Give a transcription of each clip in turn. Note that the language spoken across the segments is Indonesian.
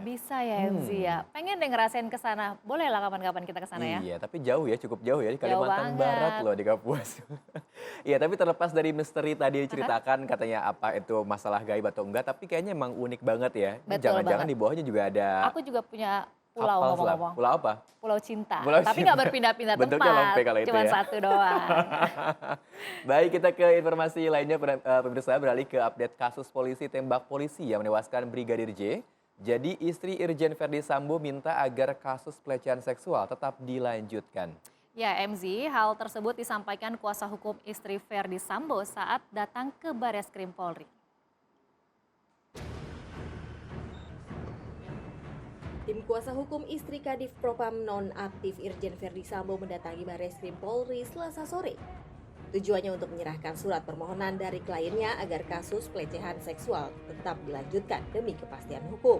Bisa ya MZ ya. Pengen deh ngerasain ke sana. Boleh lah kapan-kapan kita ke sana ya. Iya, tapi jauh ya, cukup jauh ya di Jauh Kalimantan Barat banget. loh, di Kapuas. Iya, tapi terlepas dari misteri tadi Aha, diceritakan katanya apa itu masalah gaib atau enggak, tapi kayaknya emang unik banget ya. Ini betul jangan-jangan banget. di bawahnya juga ada Aku juga punya pulau kapal selam. ngomong-ngomong. Pulau apa? Pulau cinta. Pulau Tapi nggak Cinta. berpindah-pindah Bentuknya tempat. lompe kalau itu Cuman ya. satu doang. Baik, kita ke informasi lainnya, pemirsa, beralih ke update kasus polisi tembak polisi yang menewaskan Brigadir J. Jadi istri Irjen Verdi Sambo minta agar kasus pelecehan seksual tetap dilanjutkan. Ya MZ, hal tersebut disampaikan kuasa hukum istri Verdi Sambo saat datang ke Barreskrim Polri. Tim kuasa hukum istri Kadif Propam nonaktif Irjen Verdi Sambo mendatangi Barreskrim Polri Selasa sore. Tujuannya untuk menyerahkan surat permohonan dari kliennya agar kasus pelecehan seksual tetap dilanjutkan demi kepastian hukum.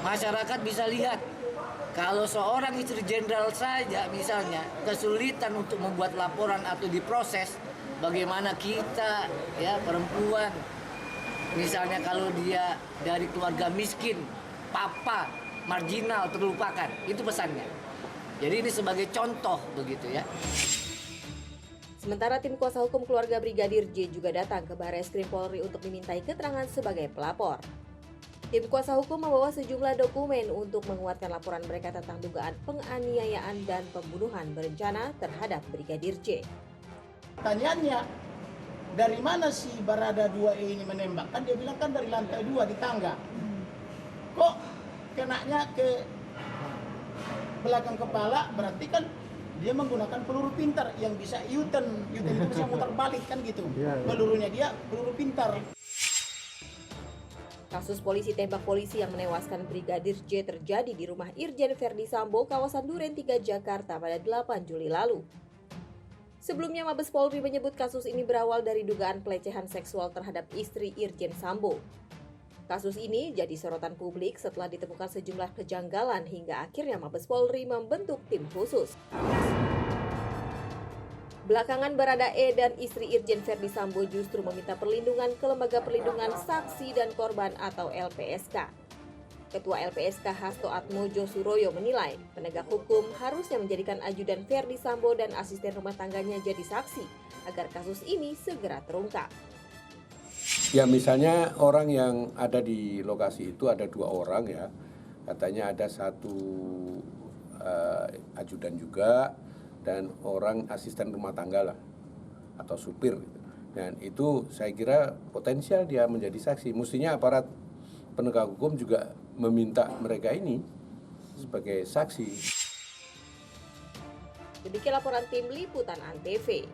Masyarakat bisa lihat kalau seorang istri jenderal saja misalnya kesulitan untuk membuat laporan atau diproses, bagaimana kita ya perempuan misalnya kalau dia dari keluarga miskin, papa, marginal, terlupakan, itu pesannya. Jadi ini sebagai contoh begitu ya. Sementara tim kuasa hukum keluarga Brigadir J juga datang ke Barreskrim Polri untuk dimintai keterangan sebagai pelapor. Tim kuasa hukum membawa sejumlah dokumen untuk menguatkan laporan mereka tentang dugaan penganiayaan dan pembunuhan berencana terhadap Brigadir J. Pertanyaannya, dari mana si Barada 2E ini menembak? Kan dia bilang kan dari lantai 2 di tangga. Kok kenanya ke belakang kepala? Berarti kan dia menggunakan peluru pintar yang bisa U-turn itu bisa muter balik kan gitu. Pelurunya dia peluru pintar. Kasus polisi tembak polisi yang menewaskan Brigadir J terjadi di rumah Irjen Verdi Sambo, kawasan Duren 3, Jakarta pada 8 Juli lalu. Sebelumnya Mabes Polri menyebut kasus ini berawal dari dugaan pelecehan seksual terhadap istri Irjen Sambo. Kasus ini jadi sorotan publik setelah ditemukan sejumlah kejanggalan hingga akhirnya Mabes Polri membentuk tim khusus. Belakangan Barada E dan istri Irjen Verdi Sambo justru meminta perlindungan ke Lembaga Perlindungan Saksi dan Korban atau LPSK. Ketua LPSK Hasto Atmojo Suroyo menilai penegak hukum harusnya menjadikan ajudan Verdi Sambo dan asisten rumah tangganya jadi saksi agar kasus ini segera terungkap. Ya misalnya orang yang ada di lokasi itu ada 2 orang ya, katanya ada 1 ajudan juga dan orang asisten rumah tangga lah atau supir. Dan itu saya kira potensial dia menjadi saksi. Mestinya aparat penegak hukum juga meminta mereka ini sebagai saksi. Demikian laporan tim Liputan Antv.